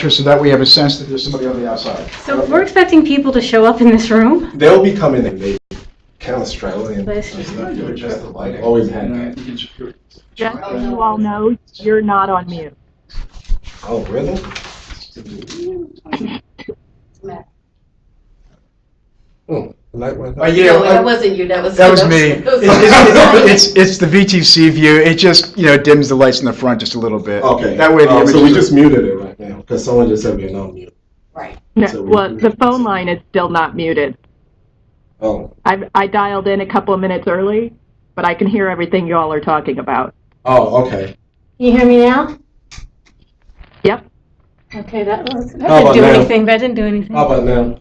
so that we have a sense that there's somebody on the outside. So we're expecting people to show up in this room? They'll be coming in. They kind of straddle in. Bless you. Just the lighting. Always had that. Just so you all know, you're not on mute. Oh, really? Oh, the light went up. Yeah, No, that wasn't you, that was me. It's the VTC view. It just, dims the lights in the front just a little bit. Okay. That way the so we images just muted it right now because someone just said we're not mute. Right. No, So well, the phone line is still not muted. Oh. I dialed in a couple of minutes early, but I can hear everything you all are talking about. Oh, okay. You hear me now? Yep. Okay, that How about didn't do now? anything. That didn't do anything. How about now?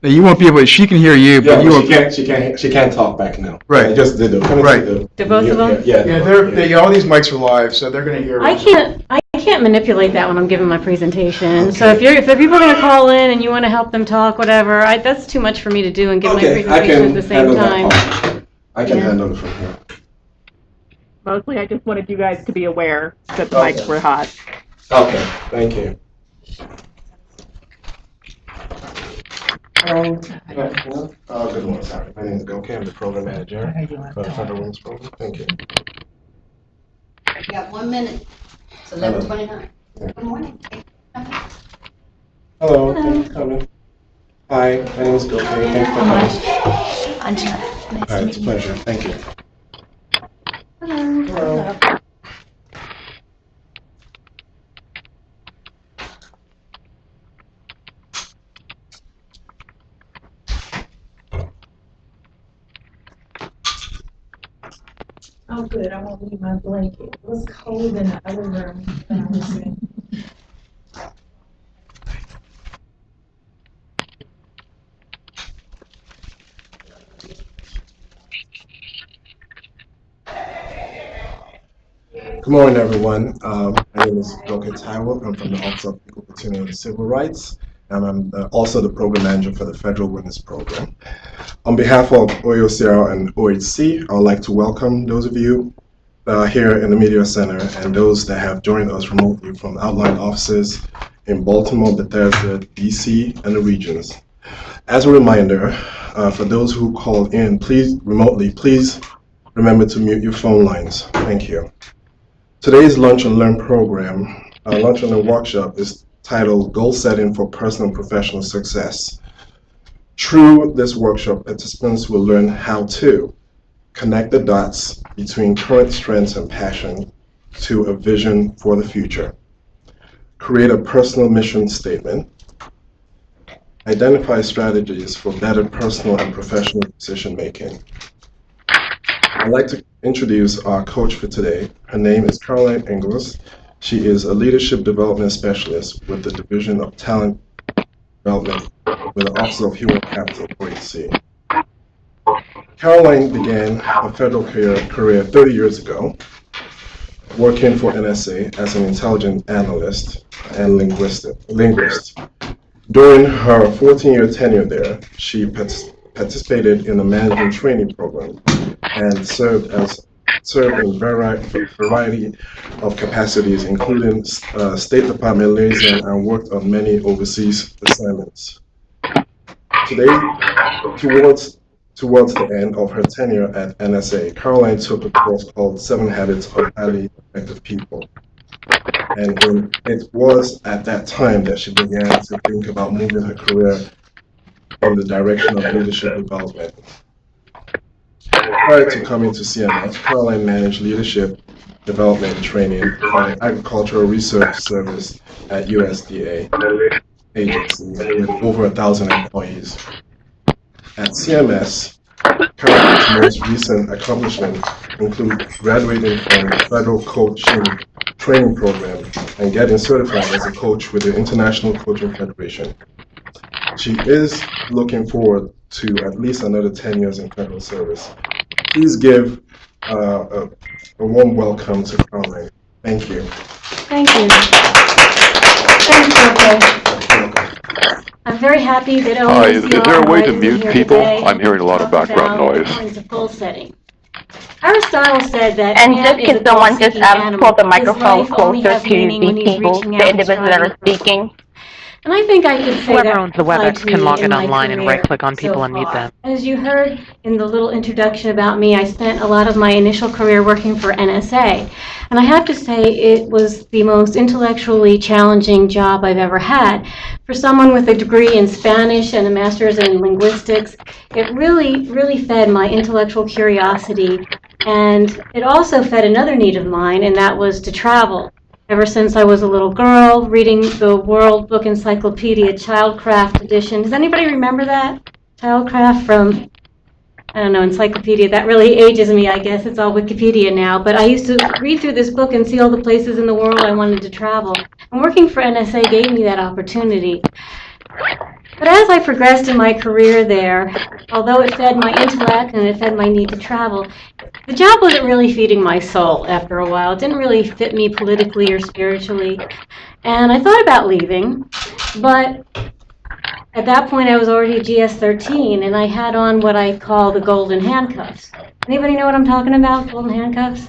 You won't be able to, she can hear you, Yeah, but you but won't. she can't talk back now. Right. I just did the Right. Do both of them? Yeah. All these mics are live, so they're going to hear. I can't manipulate that when I'm giving my presentation. So if people are going to call in and you want to help them talk, whatever, that's too much for me to do and give my presentation at the same time. I can handle it from here. Mostly I just wanted you guys to be aware that the mics were hot. Okay, thank you. Good morning, sorry. My name is Goki. I'm the program manager for the Federal Women's Program. Thank you. You got 1 minute. It's 11:29. Good morning. Hello, thanks for coming. Hi, my name is Goki. Thanks for coming. Angela, nice All right, it's a pleasure. Thank you. Hello. Oh, good. I won't leave my blanket. It was cold in the other room that I was in. Good morning, everyone. My name is Goki Taiwo. I'm from the Office of Equal Opportunity and Civil Rights, and I'm also the program manager for the Federal Women's Program. On behalf of OEOCR and OHC, I would like to welcome those of you here in the Media Center and those that have joined us remotely from outlying offices in Baltimore, Bethesda, DC, and the regions. As a reminder, for those who called in remotely, please remember to mute your phone lines. Thank you. Today's Lunch and Learn program, Lunch and Learn workshop is titled Goal Setting for Personal and Professional Success. Through this workshop, participants will learn how to connect the dots between current strengths and passion to a vision for the future, create a personal mission statement, identify strategies for better personal and professional decision making. I'd like to introduce our coach for today. Her name is Caroline Ingles. She is a leadership development specialist with the Division of Talent Development with the Office of Human Capital, OHC. Caroline began her federal career 30 years ago, working for NSA as an intelligence analyst and linguist. During her 14-year tenure there, she participated in the management training program and served in variety of capacities, including State Department liaison, and worked on many overseas assignments. Today, towards the end of her tenure at NSA, Caroline took a course called 7 Habits of Highly Effective People. And it was at that time that she began to think about moving her career in the direction of leadership development. Prior to coming to CMS, Caroline managed leadership development training for the Agricultural Research Service at USDA agency with over 1,000 employees. At CMS, Caroline's most recent accomplishments include graduating from the Federal Coaching Training Program and getting certified as a coach with the International Coaching Federation. She is looking forward to at least another 10 years in federal service. Please give a warm welcome to Caroline. Thank you. Thank you. Thank you, Coco. I'm very happy that Hi, is there a way to mute people? Today I'm hearing a lot of background noise. It's a full setting. Aristotle said that And man just is a can someone just goal-seeking animal. pull the His microphone life only closer has to meaning the when he's people, reaching the out and individuals that striving are for it. speaking? And I think I could say Whoever that owns the applied WebEx to can me log in in my online and career right-click on people so and mute far. them. As you heard in the little introduction about me, I spent a lot of my initial career working for NSA. And I have to say it was the most intellectually challenging job I've ever had. For someone with a degree in Spanish and a master's in linguistics, it really fed my intellectual curiosity. And it also fed another need of mine, and that was to travel. Ever since I was a little girl, reading the World Book Encyclopedia Childcraft edition. Does anybody remember that? Childcraft from, I don't know, encyclopedia. That really ages me, I guess. It's all Wikipedia now. But I used to read through this book and see all the places in the world I wanted to travel. And working for NSA gave me that opportunity. But as I progressed in my career there, although it fed my intellect and it fed my need to travel, the job wasn't really feeding my soul after a while. It didn't really fit me politically or spiritually. And I thought about leaving, but at that point I was already GS-13, and I had on what I call the golden handcuffs. Anybody know what I'm talking about, golden handcuffs?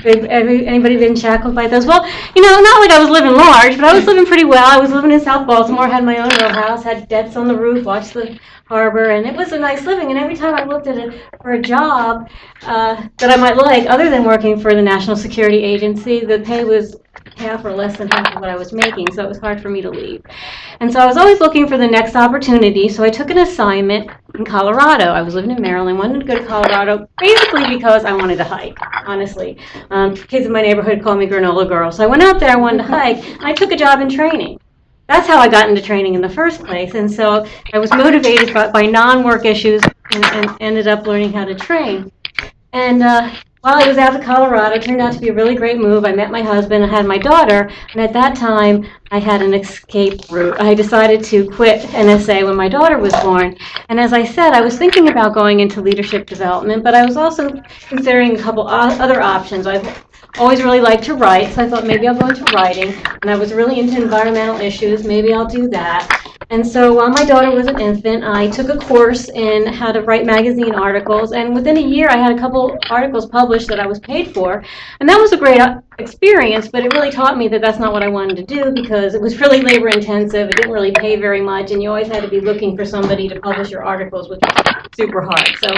Anybody been shackled by those? Well, you know, not like I was living large, but I was living pretty well. I was living in South Baltimore, had my own little house, had decks on the roof, watched the harbor, and it was a nice living. And every time I looked at it for a job that I might like, other than working for the National Security Agency, the pay was half or less than half of what I was making, so it was hard for me to leave. And so I was always looking for the next opportunity, so I took an assignment in Colorado. I was living in Maryland, wanted to go to Colorado, basically because I wanted to hike, honestly. Kids in my neighborhood call me Granola Girl. So I went out there, I wanted to hike, and I took a job in training. That's how I got into training in the first place. And so I was motivated by non-work issues and ended up learning how to train. And while I was out of Colorado, it turned out to be a really great move. I met my husband, I had my daughter, and at that time, I had an escape route. I decided to quit NSA when my daughter was born. And as I said, I was thinking about going into leadership development, but I was also considering a couple other options. I've always really liked to write, so I thought maybe I'll go into writing. And I was really into environmental issues, maybe I'll do that. And so while my daughter was an infant, I took a course in how to write magazine articles, and within a year I had a couple articles published that I was paid for, and that was a great experience, but it really taught me that that's not what I wanted to do because it was really labor intensive, it didn't really pay very much, and you always had to be looking for somebody to publish your articles, which was super hard. So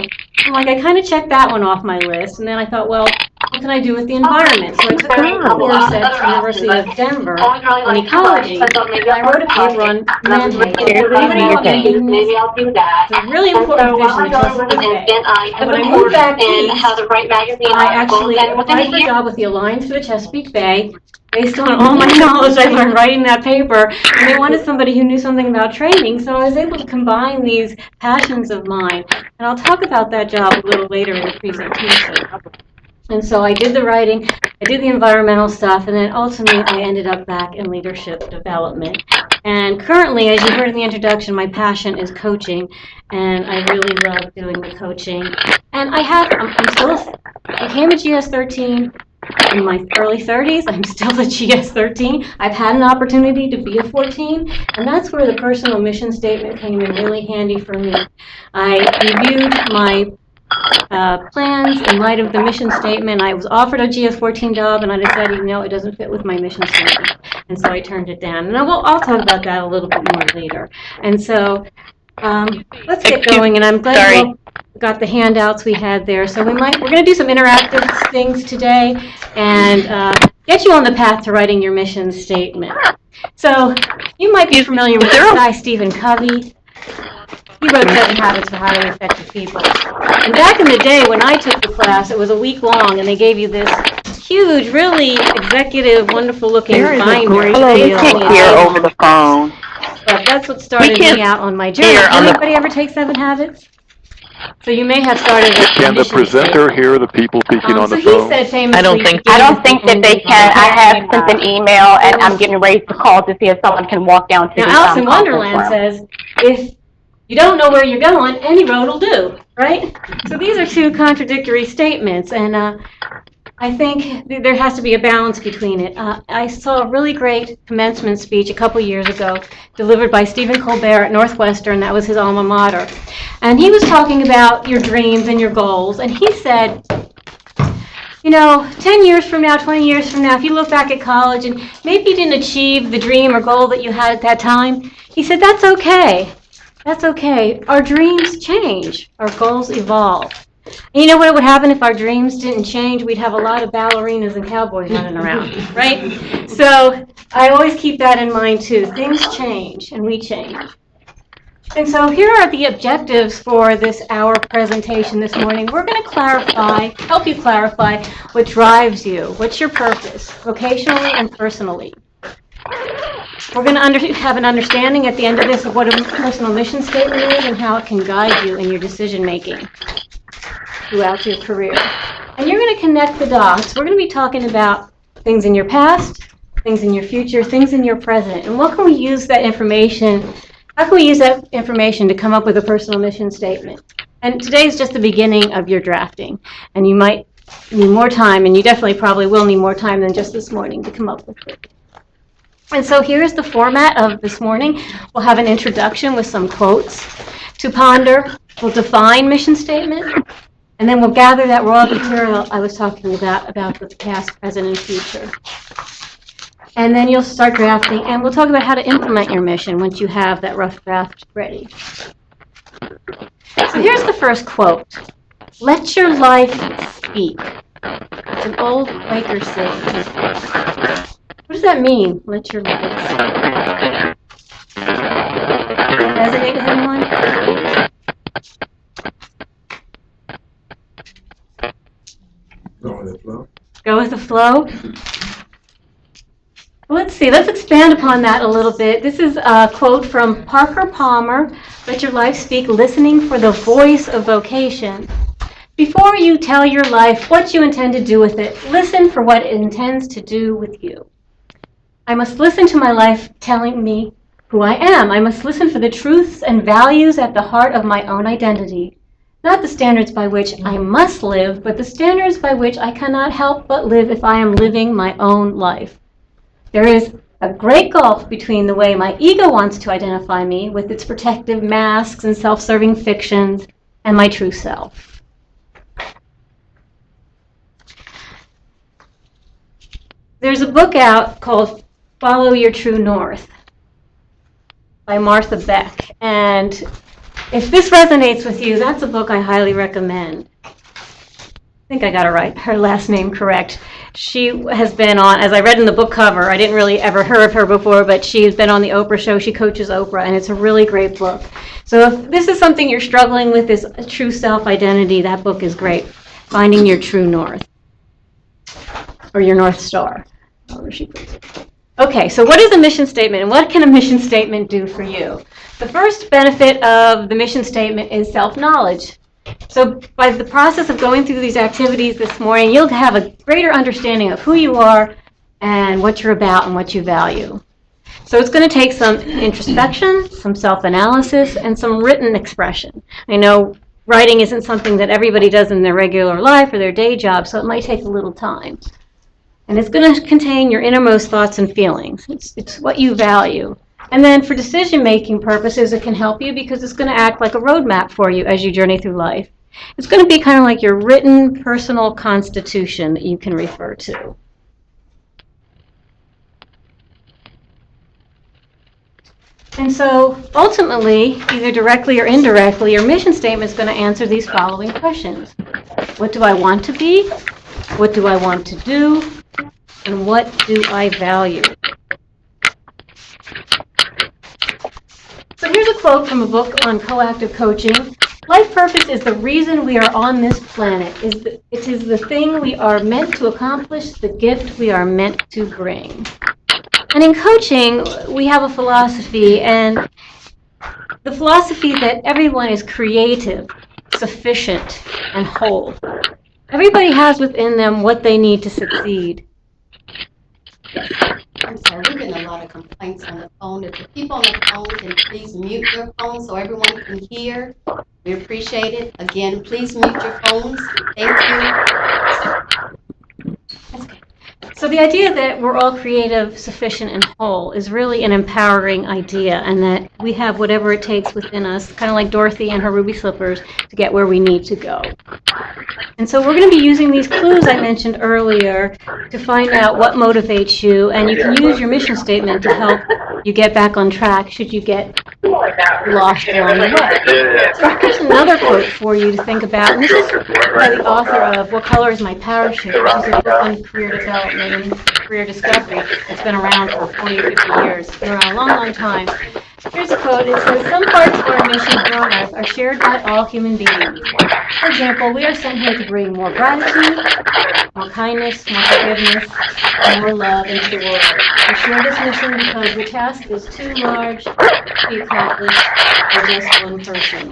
I'm like, I kind of checked that one off my list, and then I thought, well, what can I do with the environment? So I took a course at the University of Denver on ecology, and I wrote a paper on menhaden. Anybody know what menhaden is? It's a really important division of Chesapeake Bay. And when I moved back east, I actually applied for a job with the Alliance for the Chesapeake Bay, based on all my knowledge I learned writing that paper, and they wanted somebody who knew something about training, so I was able to combine these passions of mine. And I'll talk about that job a little later in the presentation. And so I did the writing, I did the environmental stuff, and then ultimately I ended up back in leadership development. And currently, as you heard in the introduction, my passion is coaching, and I really love doing the coaching. And I became a GS-13 in my early 30s. I'm still a GS-13. I've had an opportunity to be a 14, and that's where the personal mission statement came in really handy for me. I reviewed my plans in light of the mission statement. I was offered a GS-14 job, and I decided, no, it doesn't fit with my mission statement, and so I turned it down. And I'll talk about that a little bit more later. And so let's get going, and I'm glad you all got the handouts we had there. So we're going to do some interactive things today and get you on the path to writing your mission statement. So you might be familiar with this guy, Stephen Covey. He wrote 7 Habits for Highly Effective People. And back in the day when I took the class, it was a week long, and they gave you this huge, really executive, wonderful-looking binder. Hello, you can't hear over the phone. But that's what started me out on my journey. Anybody ever take 7 Habits? So you may have started with Can the presenter hear the people speaking on the phone? So he said famously, I don't think that they can. I have sent an email, and I'm getting ready to call to see if someone can walk down to the Now, Alice in Wonderland says, if you don't know where you're going, any road will do, right? So these are 2 contradictory statements, and I think there has to be a balance between it. I saw a really great commencement speech a couple years ago delivered by Stephen Colbert at Northwestern. That was his alma mater. And he was talking about your dreams and your goals, and he said, you know, 10 years from now, 20 years from now, if you look back at college and maybe you didn't achieve the dream or goal that you had at that time, he said, that's okay. That's okay. Our dreams change. Our goals evolve. And you know what would happen if our dreams didn't change? We'd have a lot of ballerinas and cowboys running around, right? So I always keep that in mind, too. Things change, and we change. And so here are the objectives for this hour presentation this morning. We're going to help you clarify what drives you, what's your purpose, vocationally and personally. We're going to have an understanding at the end of this of what a personal mission statement is and how it can guide you in your decision making throughout your career. And you're going to connect the dots. We're going to be talking about things in your past, things in your future, things in your present, and what can we use that information, how can we use that information to come up with a personal mission statement? And today is just the beginning of your drafting, and you might need more time, and you definitely probably will need more time than just this morning to come up with it. And so here's the format of this morning. We'll have an introduction with some quotes to ponder. We'll define mission statement, and then we'll gather that raw material I was talking about the past, present, and future. And then you'll start drafting, and we'll talk about how to implement your mission once you have that rough draft ready. So here's the first quote. Let your life speak. It's an old Quaker saying. What does that mean, let your life speak? Resonate with anyone? Go with the flow. Go with the flow? Let's see, let's expand upon that a little bit. This is a quote from Parker Palmer, Let Your Life Speak, Listening for the Voice of Vocation. Before you tell your life what you intend to do with it, listen for what it intends to do with you. I must listen to my life telling me who I am. I must listen for the truths and values at the heart of my own identity. Not the standards by which I must live, but the standards by which I cannot help but live if I am living my own life. There is a great gulf between the way my ego wants to identify me with its protective masks and self-serving fictions and my true self. There's a book out called Follow Your True North by Martha Beck. And if this resonates with you, that's a book I highly recommend. I think I got her last name correct. She has been on, as I read in the book cover, I didn't really ever hear of her before, but she's been on the Oprah show. She coaches Oprah, and it's a really great book. So if this is something you're struggling with, is a true self-identity, that book is great. Finding Your True North, or Your North Star, however she puts it. Okay, so what is a mission statement, and what can a mission statement do for you? The first benefit of the mission statement is self-knowledge. So by the process of going through these activities this morning, you'll have a greater understanding of who you are and what you're about and what you value. So it's going to take some introspection, some self-analysis, and some written expression. I know writing isn't something that everybody does in their regular life or their day job, so it might take a little time. And it's going to contain your innermost thoughts and feelings. It's what you value. And then for decision-making purposes, it can help you because it's going to act like a roadmap for you as you journey through life. It's going to be kind of like your written personal constitution that you can refer to. And so ultimately, either directly or indirectly, your mission statement is going to answer these following questions. What do I want to be? What do I want to do? And what do I value? So here's a quote from a book on coactive coaching. Life purpose is the reason we are on this planet. It is the thing we are meant to accomplish, the gift we are meant to bring. And in coaching, we have a philosophy, and the philosophy that everyone is creative, sufficient, and whole. Everybody has within them what they need to succeed. I'm sorry, we're getting a lot of complaints on the phone. If the people on the phone can please mute their phones so everyone can hear, we appreciate it. Again, please mute your phones. Thank you. That's okay. So the idea that we're all creative, sufficient, and whole is really an empowering idea, and that we have whatever it takes within us, kind of like Dorothy and her ruby slippers, to get where we need to go. And so we're going to be using these clues I mentioned earlier to find out what motivates you, and you can use your mission statement to help you get back on track should you get lost along the way. So here's another quote for you to think about, and this is by the author of What Color is My Parachute, which is a book on career development and career discovery. It's been around for 40 or 50 years. It's been around a long, long time. Here's a quote. It says, "Some parts of our mission here on Earth are shared by all human beings. For example, we are sent here to bring more gratitude, more kindness, more forgiveness, and more love into the world. We share this mission because the task is too large to be accomplished by just one person."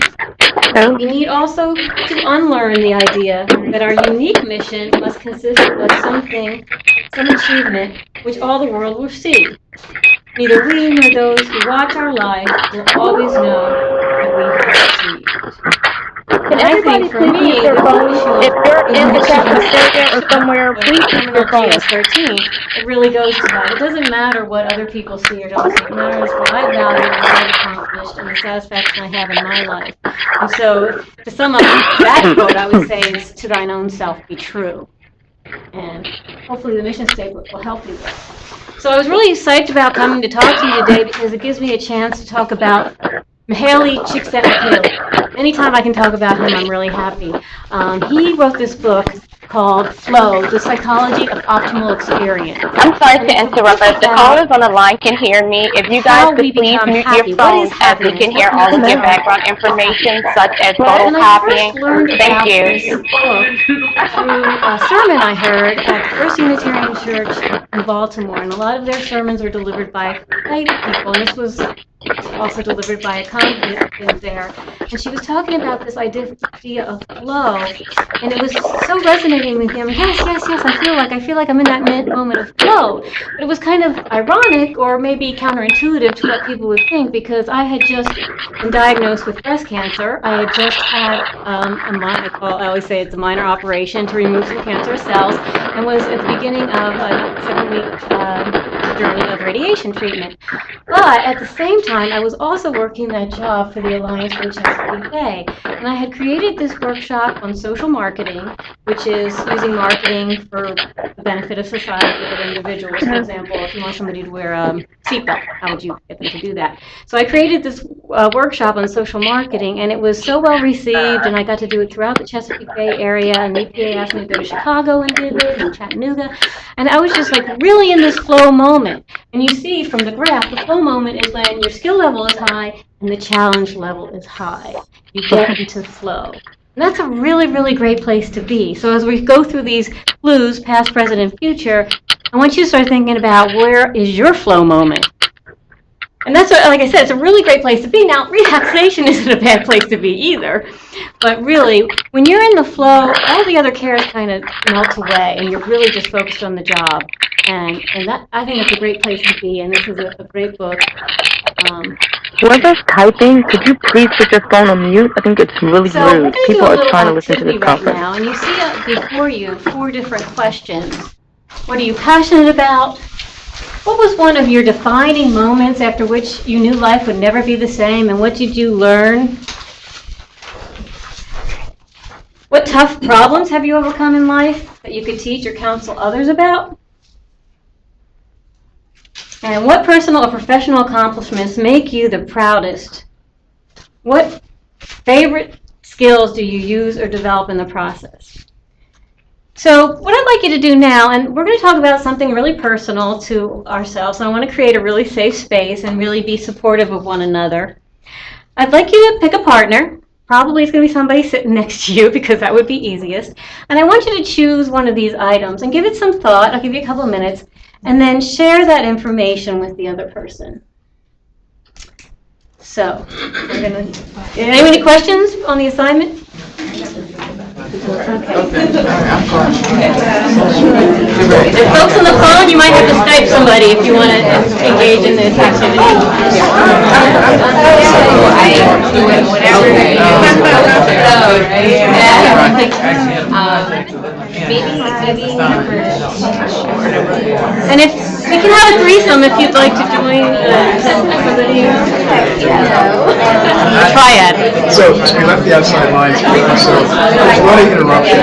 We need also to unlearn the idea that our unique mission must consist of something, some achievement, which all the world will see. Neither we nor those who watch our lives will always know that we have achieved. Can I everybody think for please me, mute their the phones? issue If you're in the mission cafeteria or somewhere, please mute your phones. 13, it really goes to that. It doesn't matter what other people see or don't see. It matters what I value, what I've accomplished, and the satisfaction I have in my life. And so, to sum up that quote, I would say is, "To thine own self be true." And hopefully the mission statement will help you with that. So I was really psyched about coming to talk to you today because it gives me a chance to talk about Mihaly Csikszentmihalyi. Anytime I can talk about him, I'm really happy. He wrote this book called Flow, The Psychology of Optimal Experience. I'm sorry to interrupt, but the callers on the line can hear me. If you guys could please mute your phones as we can hear all of your background information, such as photocopying. Thank you. This book through a sermon I heard at the First Unitarian Church in Baltimore, and a lot of their sermons are delivered by lay people, and this was also delivered by a congregant there. And she was talking about this idea of flow, and it was so resonating with him. Yes, I feel like I'm in that moment of flow. But it was kind of ironic or maybe counterintuitive to what people would think, because I had just been diagnosed with breast cancer. I had just had I always say it's a minor operation to remove some cancerous cells, and was at the beginning of a 7-week journey of radiation treatment. But at the same time, I was also working that job for the Alliance for the Chesapeake Bay, and I had created this workshop on social marketing, which is using marketing for the benefit of society of individuals. For example, if you want somebody to wear a seatbelt, how would you get them to do that? So I created this workshop on social marketing, and it was so well received, and I got to do it throughout the Chesapeake Bay area, and the EPA asked me to go to Chicago and did it, and Chattanooga, and I was just like really in this flow moment. And you see from the graph, the flow moment is when your skill level is high and the challenge level is high. You get into flow. And that's a really, really great place to be. So as we go through these clues, past, present, and future, I want you to start thinking about where is your flow moment. And that's what, like I said, it's a really great place to be. Now, relaxation isn't a bad place to be either. But really, when you're in the flow, all the other cares kind of melt away, and you're really just focused on the job. And that, I think it's a great place to be, and this is a great book. Whoever's typing, could you please put your phone on mute? I think it's really rude. People are trying to listen to this conference. Right now, and you see before you 4 different questions. What are you passionate about? What was one of your defining moments after which you knew life would never be the same, and what did you learn? What tough problems have you overcome in life that you could teach or counsel others about? And what personal or professional accomplishments make you the proudest? What favorite skills do you use or develop in the process? So what I'd like you to do now, and we're going to talk about something really personal to ourselves. I want to create a really safe space and really be supportive of one another. I'd like you to pick a partner. Probably it's going to be somebody sitting next to you, because that would be easiest. And I want you to choose one of these items and give it some thought. I'll give you a couple of minutes. And then share that information with the other person. So, any questions on the assignment? Okay. And folks on the phone, you might have to Skype somebody if you want to engage in this activity. And if we can have a threesome if you'd like to join somebody. Try it. So we left the outside lines, so there's not an interruption.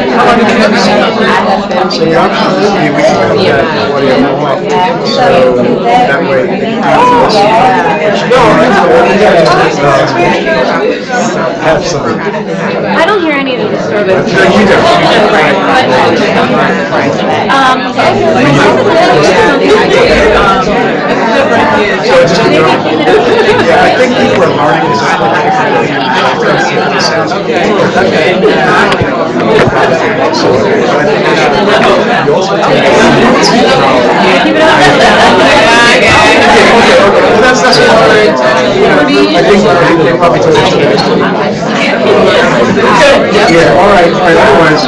So the option would be we can cut that audio off, so that way they can have some. I don't hear any of the disturbance. No, you don't. So just yeah, I think people are learning this. Sounds okay. That's what I think they probably told each other. Yeah, all right, otherwise,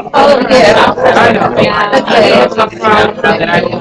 Oh, yeah. I know. That's a problem that I And I mean, yeah, at that time, I was like, you know what? And I like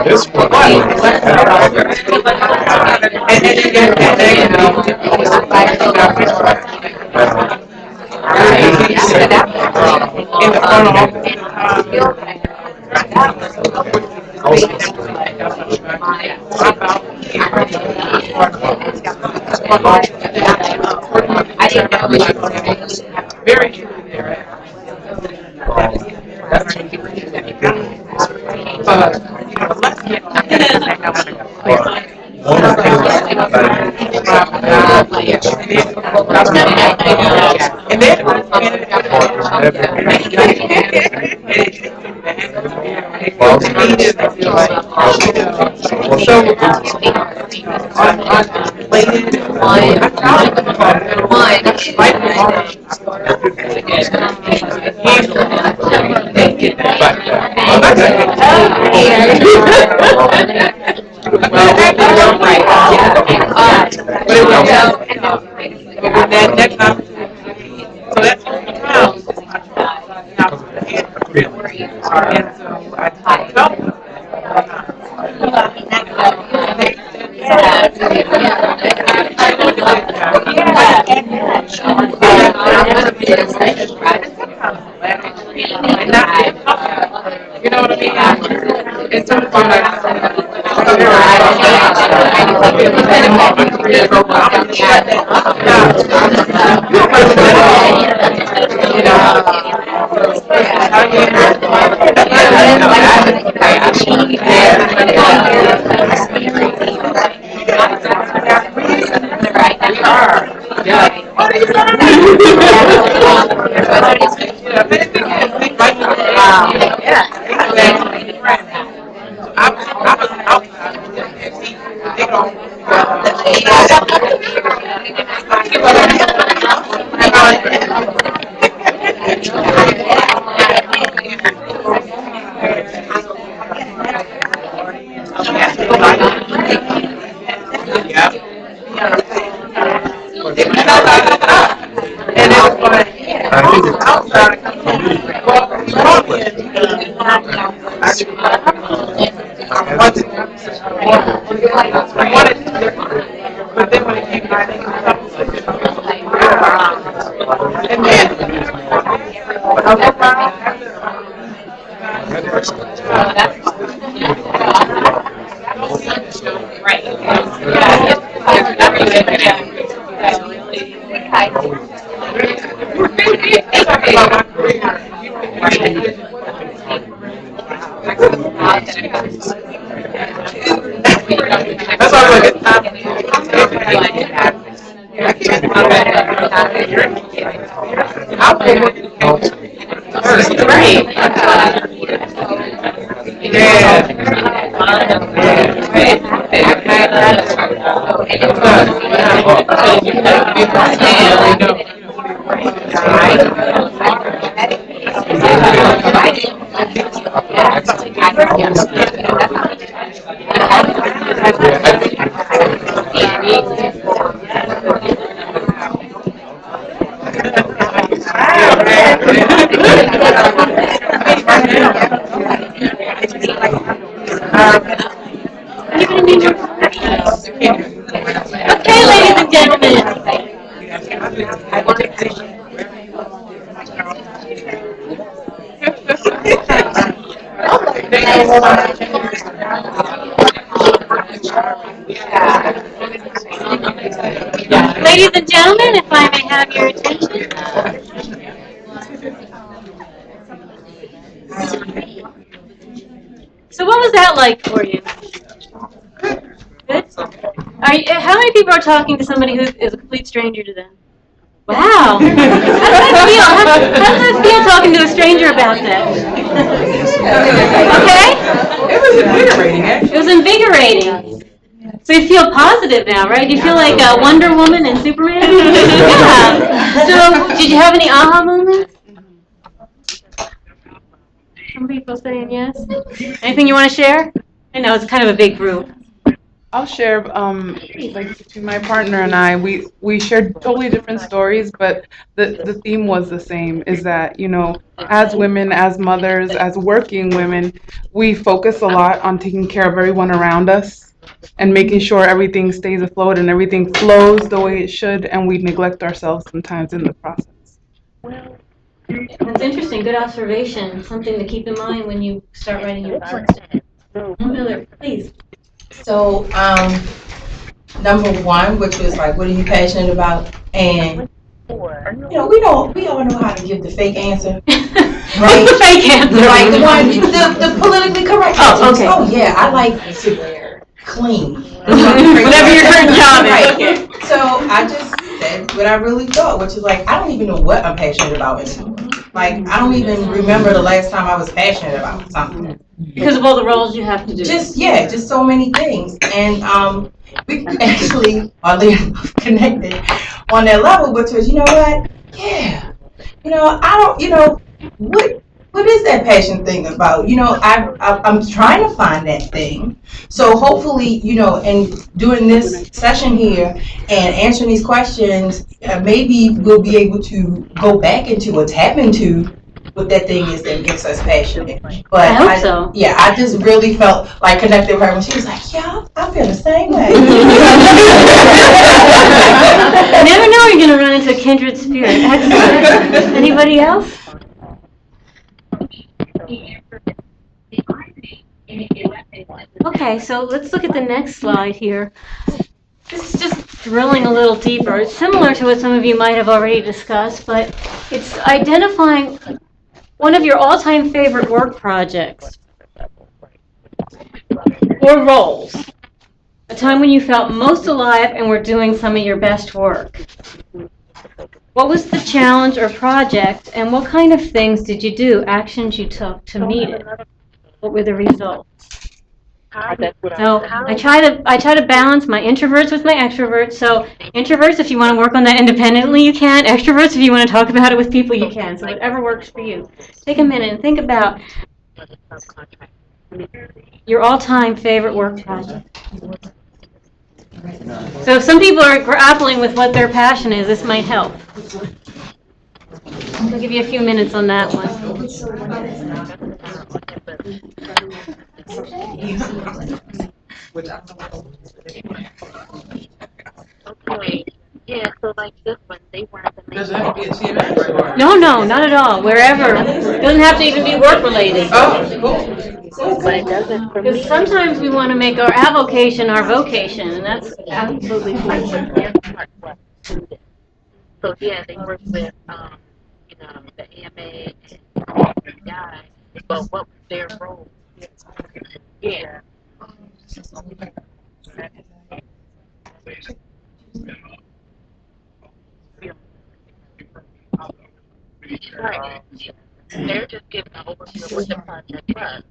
This one. In the front office. Very interesting there. And then you know what I mean? It's sort of like Okay, ladies and gentlemen. Ladies and gentlemen, if I may have your attention. So what was that like for you? Good? How many people are talking to somebody who is a complete stranger to them? Wow. How does that feel talking to a stranger about that? Okay? It was invigorating, It was invigorating. So you feel positive now, right? You feel like Wonder Woman and Superman? Yeah. So did you have any aha moments? Some people saying yes. Anything you want to share? I know it's kind of a big group. I'll share, like between my partner and I, we shared totally different stories, but the theme was the same, is that, you know, as women, as mothers, as working women, we focus a lot on taking care of everyone around us and making sure everything stays afloat and everything flows the way it should, and we neglect ourselves sometimes in the process. That's interesting. Good observation. Something to keep in mind when you start writing your book. Miller, please. So, number one, which was like, what are you passionate about? And, you know, we all know how to give the fake answer. Right? The fake answer. Like the one, the politically correct answer. Oh, okay. Oh, yeah, I like to clean. Whatever your current job is. Right. So I just said what I really thought, which is like, I don't even know what I'm passionate about anymore. Like, I don't even remember the last time I was passionate about something. Because of all the roles you have to do. Just so many things. And we actually, oddly enough, connected on that level, which was, you know what? Yeah. You know, I don't, you know, what is that passion thing about? You know, I'm trying to find that thing. So hopefully, you know, in doing this session here and answering these questions, maybe we'll be able to go back into or tap into what that thing is that makes us passionate. But I hope so. Yeah, I just really felt like connected with her when she was like, yeah, I feel the same way. You never know you're going to run into a kindred spirit. Excellent. Anybody else? Okay, so let's look at the next slide here. This is just drilling a little deeper. It's similar to what some of you might have already discussed, but it's identifying one of your all-time favorite work projects. or roles. A time when you felt most alive and were doing some of your best work. What was the challenge or project, and what kind of things did you do, actions you took to meet it? What were the results? So I try to balance my introverts with my extroverts. So introverts, if you want to work on that independently, you can. Extroverts, if you want to talk about it with people, you can. So whatever works for you. Take a minute and think about your all-time favorite work project. So if some people are grappling with what their passion is, this might help. I'll give you a few minutes on that one. Okay. Yeah, so like this one, they weren't the main. Does it have to be a TMS? No, not at all. Wherever. It doesn't have to even be work-related. Oh, cool. But it doesn't for Because me. sometimes we want to make our avocation our vocation, and that's absolutely Like cool. when their part was students. So yeah, they work with you know, the AMA and guys. But what was their role? Yeah. Right. They're just giving an overview of what the project was.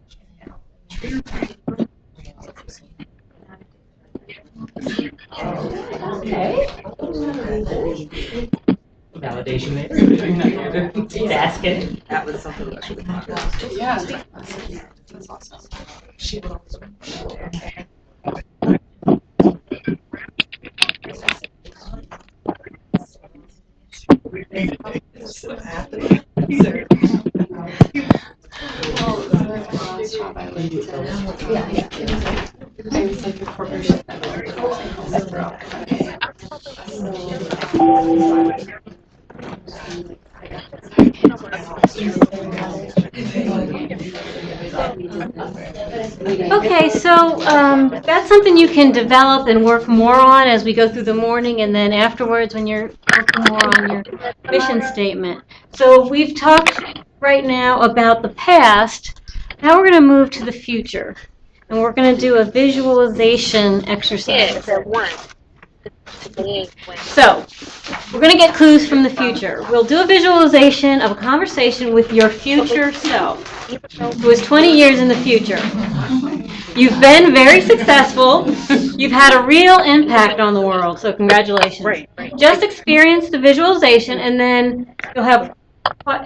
Validation there. He's asking. That was something that should have happened. Yeah. That's awesome. Okay, so that's something you can develop and work more on as we go through the morning, and then afterwards when you're working more on your mission statement. So we've talked right now about the past. Now we're going to move to the future, and we're going to do a visualization exercise. Yeah, that one. So, we're going to get clues from the future. We'll do a visualization of a conversation with your future self, who is 20 years in the future. You've been very successful. You've had a real impact on the world, so congratulations. Just experience the visualization, and then you'll have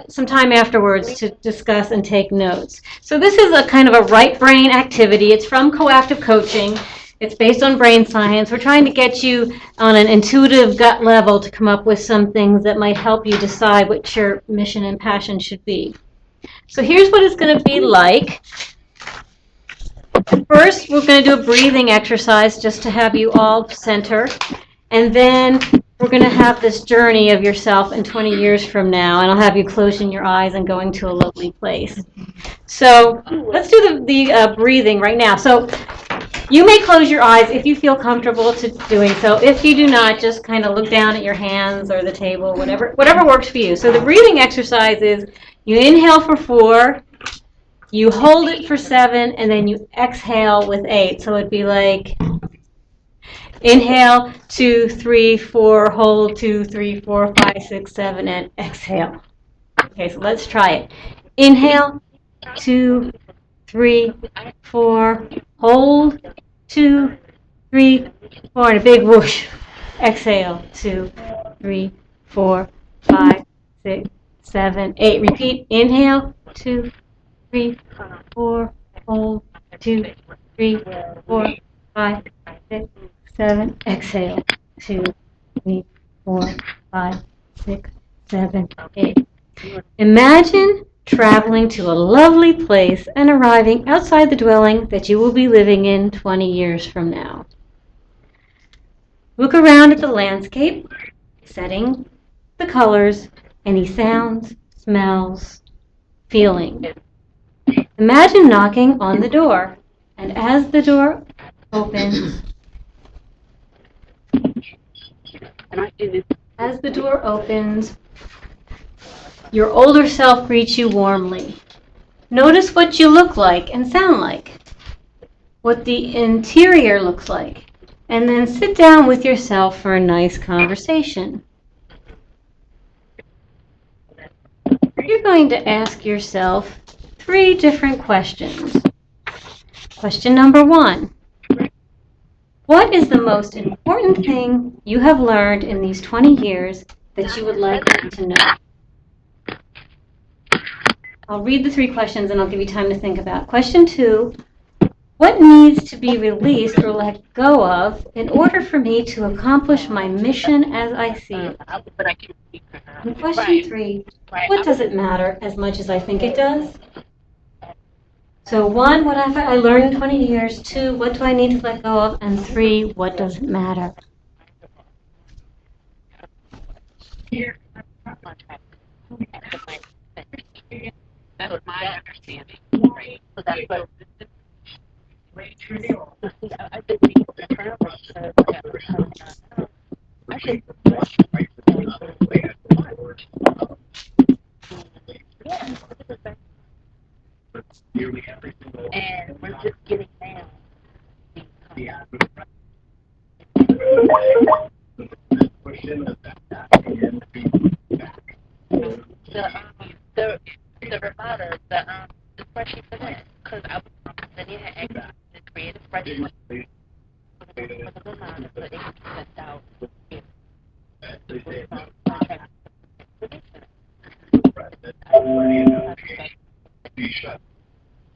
some time afterwards to discuss and take notes. So this is a kind of a right brain activity. It's from Coactive Coaching. It's based on brain science. We're trying to get you on an intuitive gut level to come up with some things that might help you decide what your mission and passion should be. So here's what it's going to be like. First, we're going to do a breathing exercise just to have you all center. And then we're going to have this journey of yourself in 20 years from now, and I'll have you closing your eyes and going to a lovely place. So let's do the breathing right now. So you may close your eyes if you feel comfortable to doing so. If you do not, just kind of look down at your hands or the table, whatever works for you. So the breathing exercise is you inhale for 4, you hold it for 7, and then you exhale with 8. So it'd be like inhale, 2, 3, 4, hold, 2, 3, 4, 5, 6, 7, and exhale. Okay, so let's try it. Inhale, 2, 3, 4, hold, 2, 3, 4, and a big whoosh. Exhale, 2, 3, 4, 5, 6, 7, 8. Repeat. Inhale, 2, 3, 4, hold, 2, 3, 4, 5, 6, 7. Exhale, 2, 3, 4, 5, 6, 7, 8. Imagine traveling to a lovely place and arriving outside the dwelling that you will be living in 20 years from now. Look around at the landscape, setting, the colors, any sounds, smells, feeling. Imagine knocking on the door, and as the door opens, your older self greets you warmly. Notice what you look like and sound like. what the interior looks like, and then sit down with yourself for a nice conversation. You're going to ask yourself 3 different questions. Question number 1. What is the most important thing you have learned in these 20 years that you would like me to know? I'll read the 3 questions and I'll give you time to think about. Question 2. What needs to be released or let go of in order for me to accomplish my mission as I see it? And question 3, what does it matter as much as I think it does? So 1, what have I learned in 20 years? 2, what do I need to let go of? And 3, what does it matter? That was my understanding. Right. So that's what. I think I think and we're just getting now. The reminder, the question for that, because I was sending an extra to create a spreadsheet for the reminder, so it can be sent out.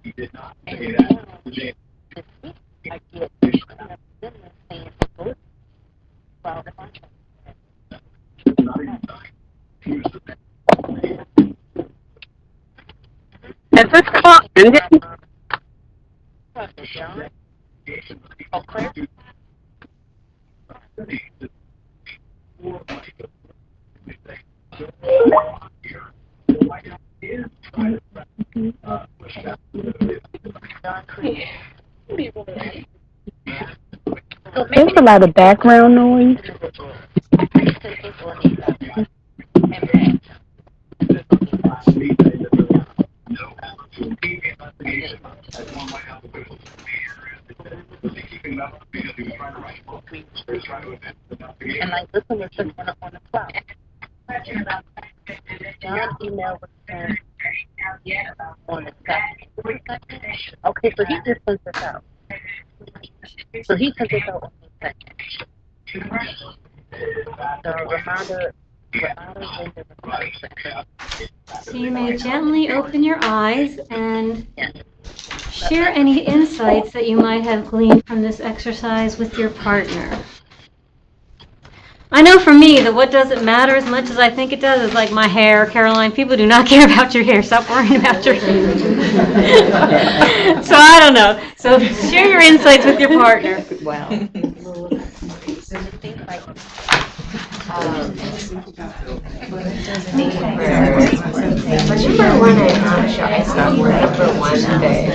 He did not. And now, this week, I get saying go file the contract. Has this clock ended? Oh, Claire? There's a lot of background noise. And like this one was just on the cloud. John's email was sent on the 2nd. Okay, so he just sent this out. So he sent this out on the 2nd. The reminder So you may gently open your eyes and share any insights that you might have gleaned from this exercise with your partner. I know for me that what doesn't matter as much as I think it does is like my hair. Caroline, people do not care about your hair. Stop worrying about your hair. So I don't know. So share your insights with your partner. Wow. Remember when I stopped working for one day?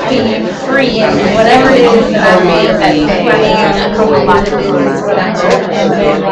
Being free and whatever it is that I made that day, I come a lot of business what I do, and then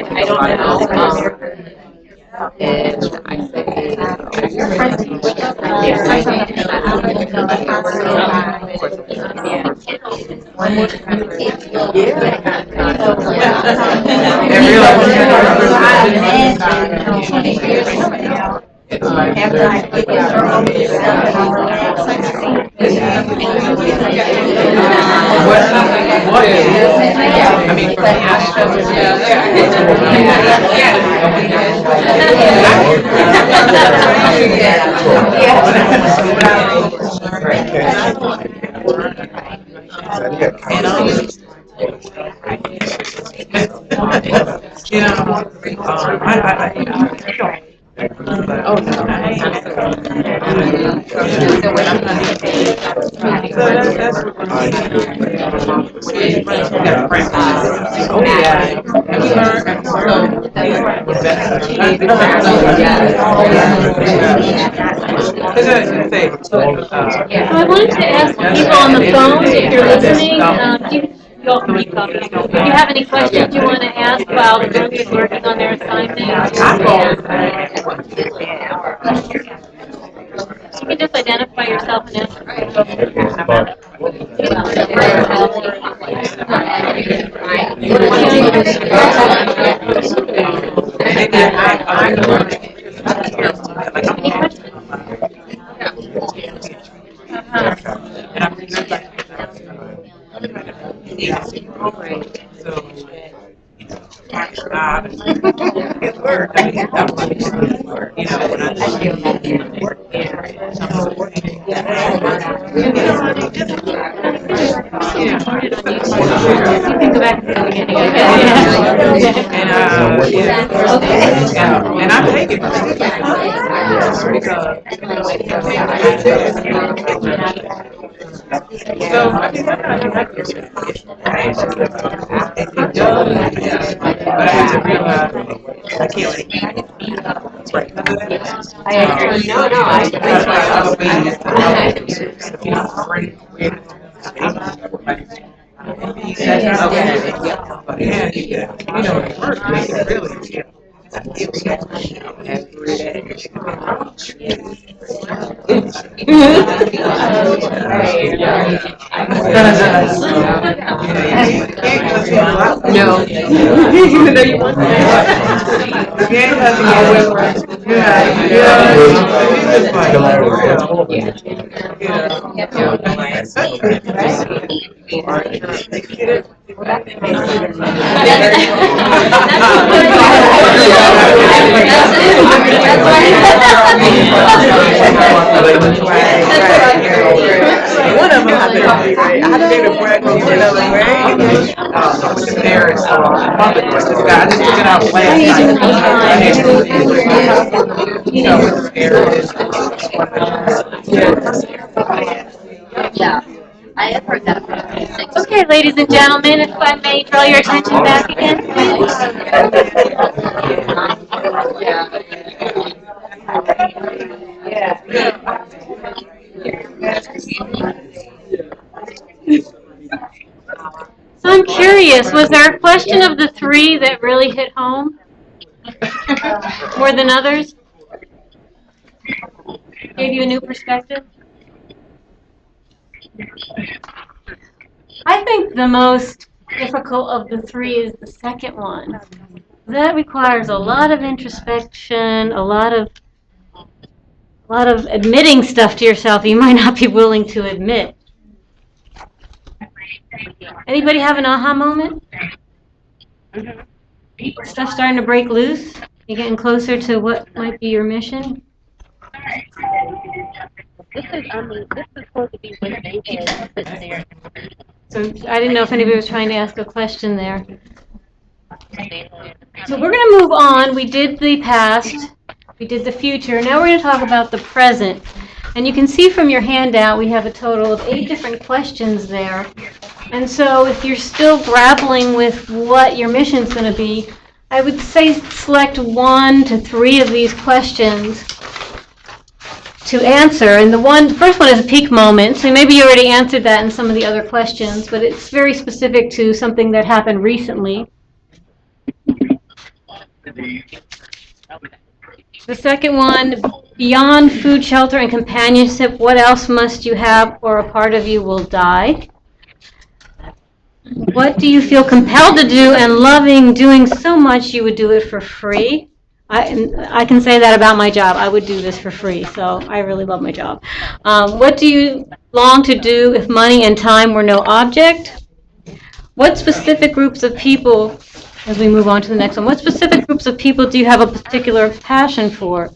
I don't know. And I say So I wanted to ask people on the phone, if you're listening, do you have any questions you want to ask while the group is working on their assignment? You can just identify yourself and ask. And I take it No. Even though you want to. One of them I did a break when you went away. There is public questions. I just took it out last night. Yeah, I have heard that. Okay, ladies and gentlemen, if I may draw your attention back again, So I'm curious, was there a question of the three that really hit home more than others? Gave you a new perspective? I think the most difficult of the three is the second one. That requires a lot of introspection, a lot of admitting stuff to yourself you might not be willing to admit. Anybody have an aha moment? Stuff starting to break loose? You're getting closer to what might be your mission? This is supposed to be what they had sitting there. So I didn't know if anybody was trying to ask a question there. So we're going to move on. We did the past. We did the future. Now we're going to talk about the present. And you can see from your handout we have a total of 8 different questions there. And so if you're still grappling with what your mission is going to be, I would say select 1 to 3 of these questions to answer. And the first one is a peak moment. So maybe you already answered that in some of the other questions, but it's very specific to something that happened recently. The second one, beyond food, shelter, and companionship, what else must you have or a part of you will die? What do you feel compelled to do and loving doing so much you would do it for free? I can say that about my job. I would do this for free, so I really love my job. What do you long to do if money and time were no object? What specific groups of people, as we move on to the next one, what specific groups of people do you have a particular passion for?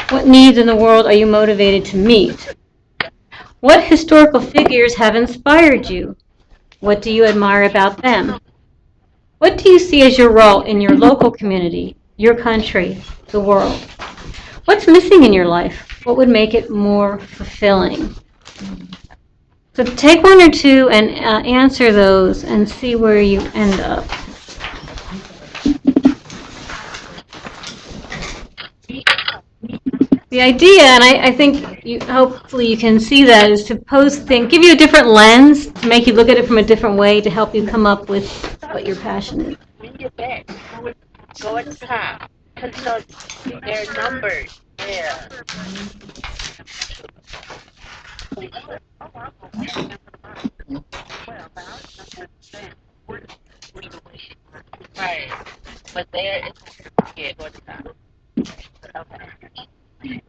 What needs in the world are you motivated to meet? What historical figures have inspired you? What do you admire about them? What do you see as your role in your local community, your country, the world? What's missing in your life? What would make it more fulfilling? So take one or two and answer those and see where you end up. The idea, and I think hopefully you can see that, is to pose things, give you a different lens, to make you look at it from a different way, to help you come up with what your passion is. In your bed, go at the top. Because there are numbers there. Right. But there is, yeah, go at the top. Okay.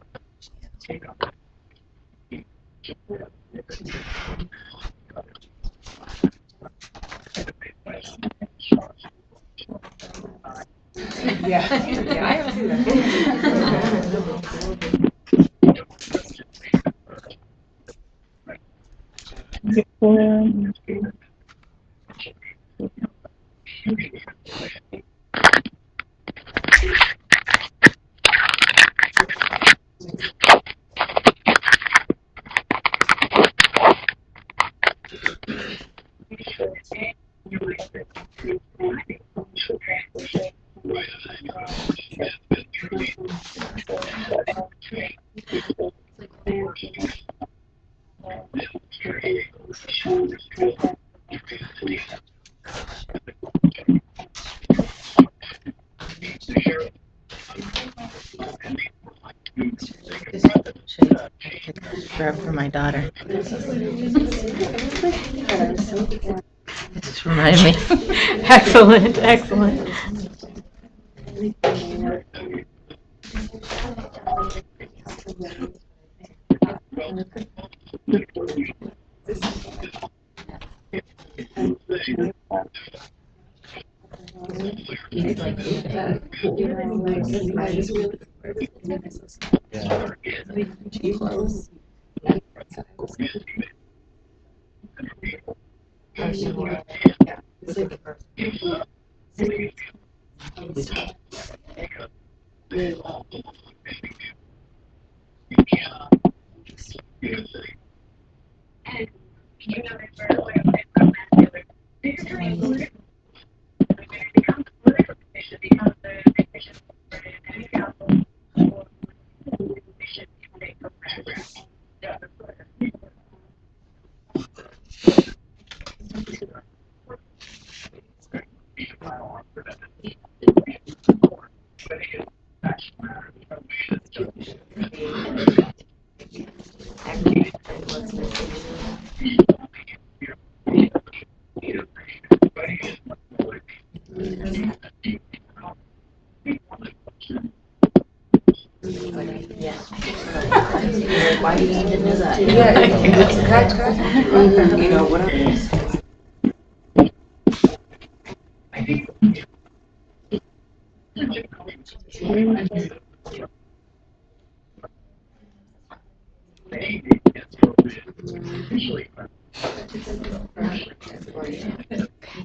Yeah, I have seen that. For my daughter. It just reminded me. Excellent, excellent. Why do you need to know that? Yeah, you know, what else?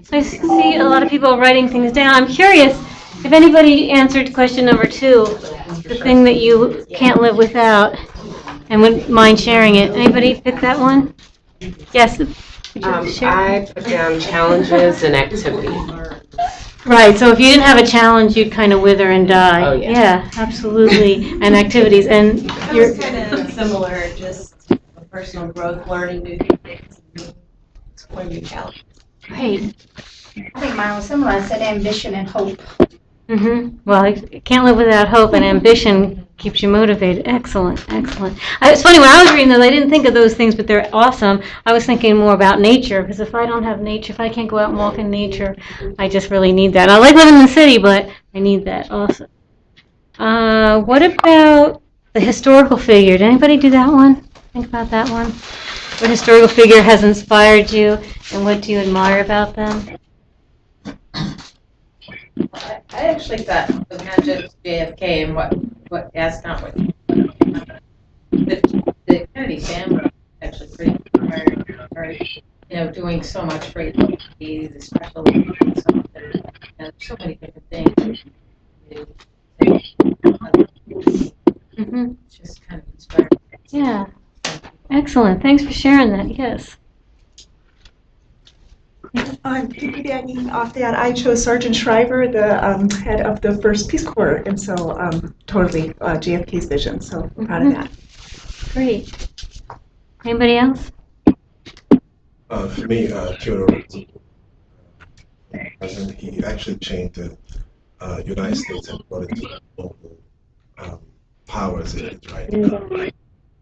So I see a lot of people writing things down. I'm curious if anybody answered question number 2, the thing that you can't live without, and wouldn't mind sharing it. Anybody pick that one? Yes. I put down challenges and activity. Right, so if you didn't have a challenge, you'd kind of wither and die. Oh, yeah. Yeah, absolutely. And activities. And you're kind of similar, just personal growth, learning new things, exploring new challenges. Great. I think mine was similar. I said ambition and hope. Well, you can't live without hope, and ambition keeps you motivated. Excellent, excellent. It's funny, when I was reading those, I didn't think of those things, but they're awesome. I was thinking more about nature, because if I don't have nature, if I can't go out and walk in nature, I just really need that. I like living in the city, but I need that also. What about the historical figure? Did anybody do that one? Think about that one. What historical figure has inspired you, and what do you admire about them? I actually thought the not just JFK and what astronaut the Kennedy family actually pretty inspiring, right? You know, doing so much for the special Olympics, so many different things. It's just kind of inspiring. Yeah. Excellent. Thanks for sharing that. Yes. Piggybacking off that, I chose Sergeant Shriver, the head of the first Peace Corps, and so totally JFK's vision. So I'm proud of that. Great. Anybody else? For me, Theodore Roosevelt, he actually changed the United States and brought it to global powers it is right now.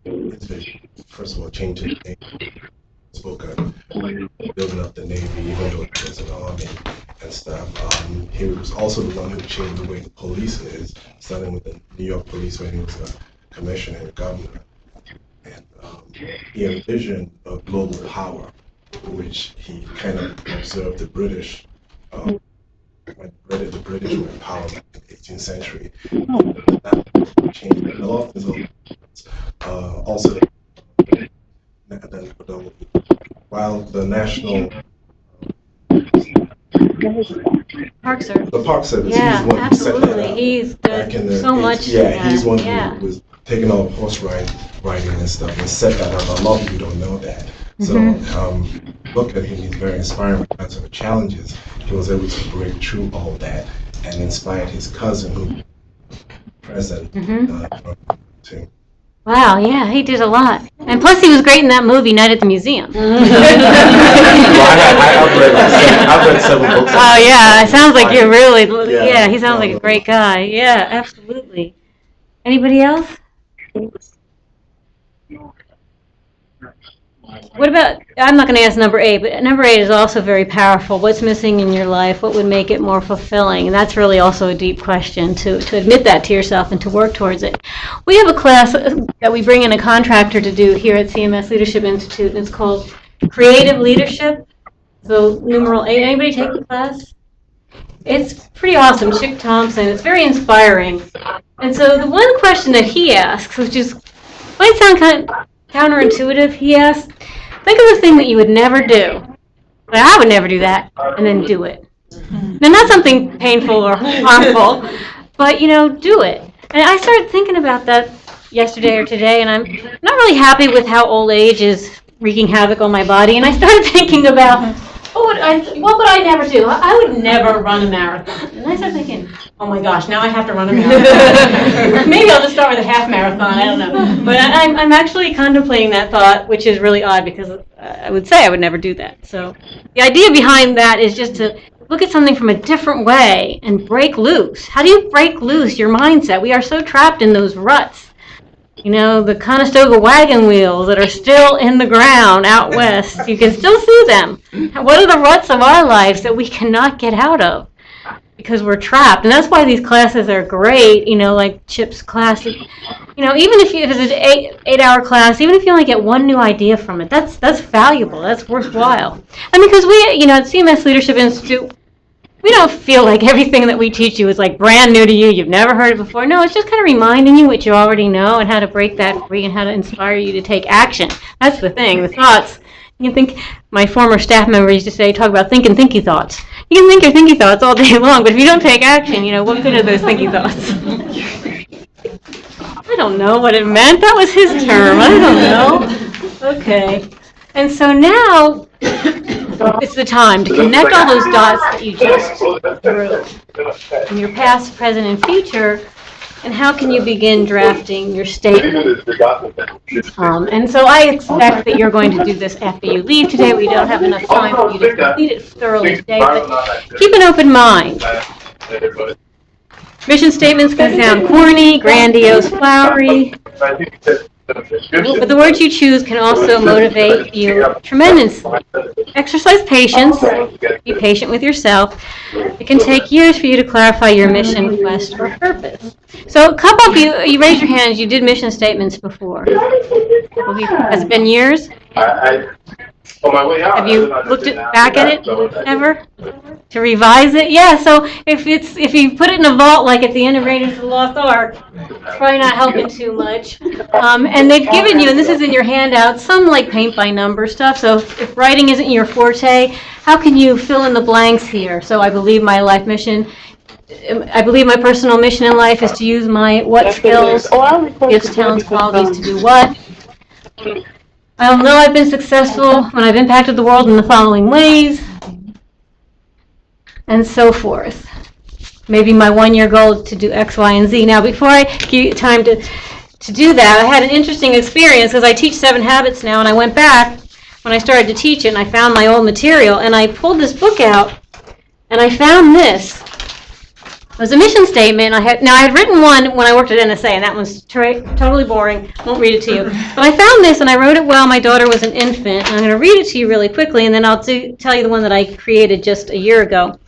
His vision, first of all, changing the name. Spoke of building up the Navy, even though it was an army and stuff. He was also the one who changed the way the police is, starting with the New York police when he was a commissioner and governor. And he envisioned a global power, which he kind of observed the British, when the British were in power in the 18th century. That changed a lot of things. Also, while the national Park Service. The Park Service, yeah, he's one who set that up. He's done so much. Yeah, he's one who was taking all horse riding and stuff and set that up. A lot of people don't know that. So look at him, he's very inspiring because of the challenges. He was able to break through all that and inspired his cousin who present to Wow, yeah, he did a lot. And plus he was great in that movie, Night at the Museum. Well, I've read several books. Oh, yeah, it sounds like you're really, yeah, he sounds like a great guy. Yeah, absolutely. Anybody else? What about, I'm not going to ask number 8, but number 8 is also very powerful. What's missing in your life? What would make it more fulfilling? And that's really also a deep question, to admit that to yourself and to work towards it. We have a class that we bring in a contractor to do here at CMS Leadership Institute, and it's called Creative Leadership. So numeral 8. Anybody take the class? It's pretty awesome. Chick Thompson. It's very inspiring. And so the one question that he asks, which is might sound kind of counterintuitive, he asks, think of a thing that you would never do. Like, I would never do that, and then do it. Now, not something painful or harmful, but, do it. And I started thinking about that yesterday or today, and I'm not really happy with how old age is wreaking havoc on my body, and I started thinking about, what would I never do? I would never run a marathon. And I started thinking, oh my gosh, now I have to run a marathon. Maybe I'll just start with a half marathon, I don't know. But I'm actually contemplating that thought, which is really odd because I would say I would never do that. So the idea behind that is just to look at something from a different way and break loose. How do you break loose your mindset? We are so trapped in those ruts. The Conestoga wagon wheels that are still in the ground out west. You can still see them. What are the ruts of our lives that we cannot get out of? Because we're trapped. And that's why these classes are great, like Chip's class. Even if it's an 8-hour class, even if you only get one new idea from it, that's valuable. That's worthwhile. And because we, at CMS Leadership Institute, we don't feel like everything that we teach you is like brand new to you. You've never heard it before. No, it's just kind of reminding you what you already know and how to break that free and how to inspire you to take action. That's the thing. The thoughts. You can think, my former staff member used to say, talk about thinky thoughts. You can think your thinky thoughts all day long, but if you don't take action, what good are those thinky thoughts? I don't know what it meant. That was his term. I don't know. Okay. And so now, it's the time to connect all those dots that you just drew in your past, present, and future, and how can you begin drafting your statement? And so I expect that you're going to do this after you leave today. We don't have enough time for you to complete it thoroughly today, but keep an open mind. Mission statements can sound corny, grandiose, flowery, but the words you choose can also motivate you tremendously. Exercise patience. Be patient with yourself. It can take years for you to clarify your mission, quest, or purpose. So a couple of you raised your hands, you did mission statements before. Has it been years? Have you looked back at it ever? To revise it? Yeah, so if you put it in a vault like at the end of Raiders of the Lost Ark, it's probably not helping too much. And they've given you, and this is in your handout, some like paint by number stuff. So if writing isn't your forte, how can you fill in the blanks here? So I believe my life mission, I believe my personal mission in life is to use my what skills, gifts, talents, qualities to do what. I'll know I've been successful when I've impacted the world in the following ways, and so forth. Maybe my one-year goal is to do X, Y, and Z. Now, before I give you time to do that, I had an interesting experience because I teach 7 Habits now, and I went back when I started to teach it, and I found my old material, and I pulled this book out, and I found this. It was a mission statement. I had written one when I worked at NSA, and that one's totally boring. Won't read it to you. But I found this, and I wrote it while my daughter was an infant. And I'm going to read it to you really quickly, and then I'll tell you the one that I created just a year ago.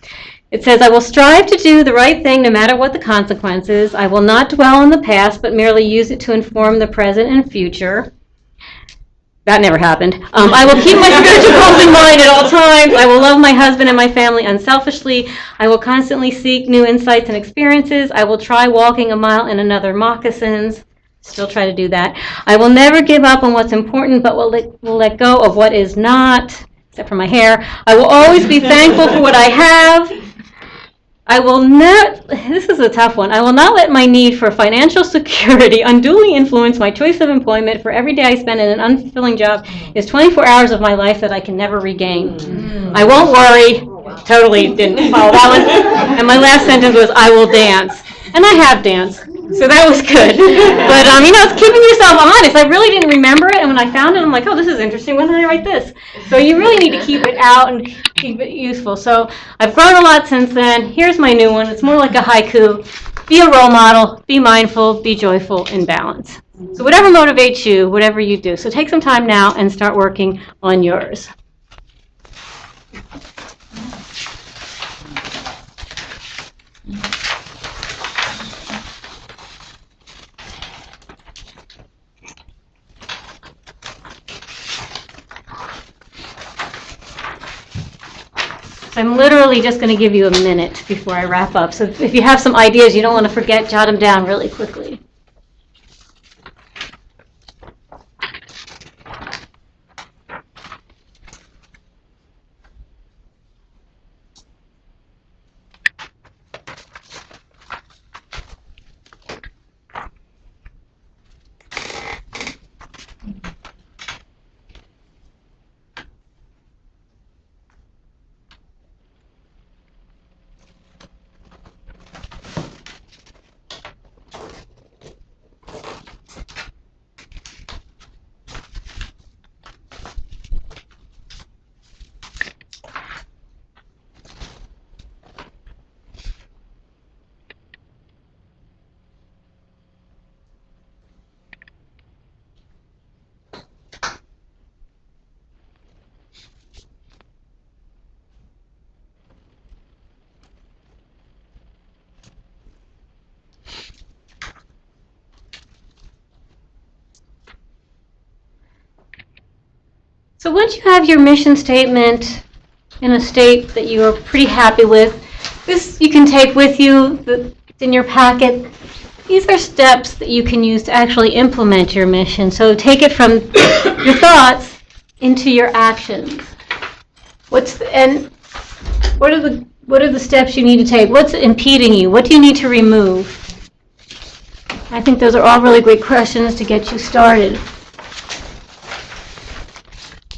It says, I will strive to do the right thing no matter what the consequences. I will not dwell on the past, but merely use it to inform the present and future. That never happened. I will keep my spiritual goals in mind at all times. I will love my husband and my family unselfishly. I will constantly seek new insights and experiences. I will try walking a mile in another moccasins. Still try to do that. I will never give up on what's important, but will let go of what is not, except for my hair. I will always be thankful for what I have. I will not, this is a tough one, I will not let my need for financial security unduly influence my choice of employment, for every day I spend in an unfulfilling job is 24 hours of my life that I can never regain. I won't worry. Totally didn't follow that one. And my last sentence was, I will dance. And I have danced. So that was good. But, it's keeping yourself honest. I really didn't remember it, and when I found it, I'm like, oh, this is interesting. When did I write this? So you really need to keep it out and keep it useful. So I've grown a lot since then. Here's my new one. It's more like a haiku. Be a role model. Be mindful. Be joyful. In balance. So whatever motivates you, whatever you do. So take some time now and start working on yours. I'm literally just going to give you a minute before I wrap up. So if you have some ideas you don't want to forget, jot them down really quickly. So once you have your mission statement in a state that you are pretty happy with, this you can take with you, it's in your packet. These are steps that you can use to actually implement your mission. So take it from your thoughts into your actions. What are the steps you need to take? What's impeding you? What do you need to remove? I think those are all really great questions to get you started.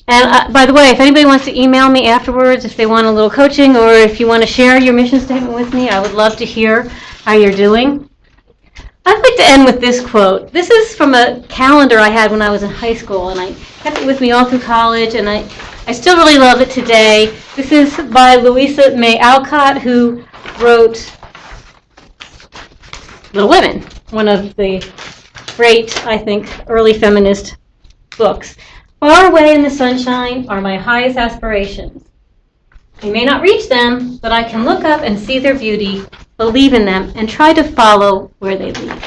And by the way, if anybody wants to email me afterwards, if they want a little coaching, or if you want to share your mission statement with me, I would love to hear how you're doing. I'd like to end with this quote. This is from a calendar I had when I was in high school, and I kept it with me all through college, and I still really love it today. This is by Louisa May Alcott, who wrote Little Women, one of the great, I think, early feminist books. Far away in the sunshine are my highest aspirations. I may not reach them, but I can look up and see their beauty, believe in them, and try to follow where they lead.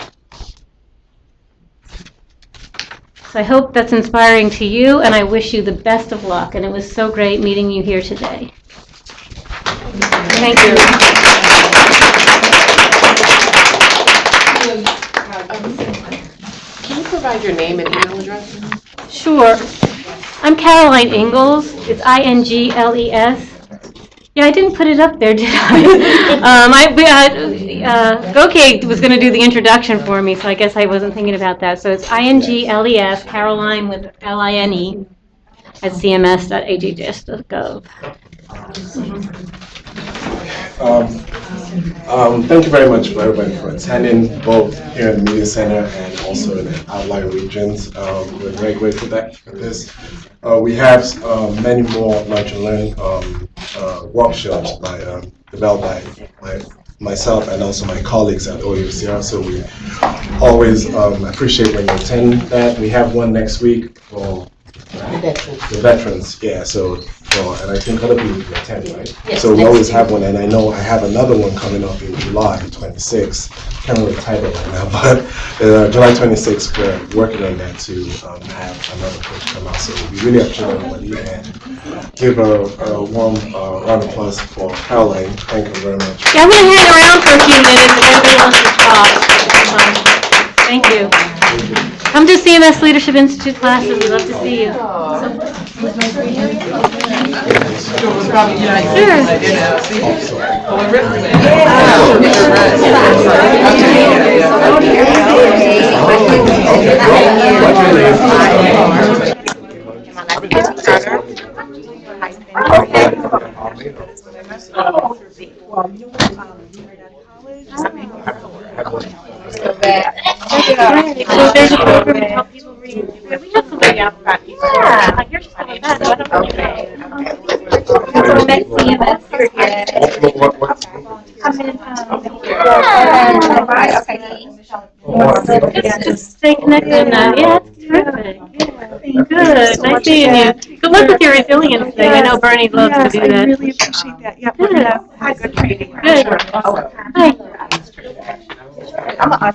So I hope that's inspiring to you, and I wish you the best of luck. And it was so great meeting you here today. Thank you. Can you provide your name and email address? Sure. I'm Caroline Ingalls. It's Ingles. Yeah, I didn't put it up there, did I? Goke was going to do the introduction for me, so I guess I wasn't thinking about that. So it's Ingles, Caroline with LINE, at cms.hhs.gov. Thank you very much for everybody for attending, both here in the Media Center and also in the outlying regions. We're very grateful for this. We have many more Lunch and Learn workshops developed by myself and also my colleagues at OUCR, so we always appreciate when you attend that. We have one next week for the veterans, yeah, and I think other people can attend, right? Yes, so we always have one, and I know I have another one coming up in July 26th. Can't remember the title right now, but July 26th, we're working on that to have another coach come out. So we really appreciate everybody, and give a warm round of applause for Caroline. Thank you very much. Yeah, I'm going to hang around for a few minutes if anybody wants to talk. Thank you. Come to CMS Leadership Institute classes. We'd love to see you. So there's a program to help people read. We have somebody out front. Yeah. Here's some of that. Just stay connected now. Yeah, terrific. Good. Nice seeing you. Good luck with your resilience thing. I know Bernie loves to do that. I really appreciate that. Yeah, we're going to have good training. Good. Hi.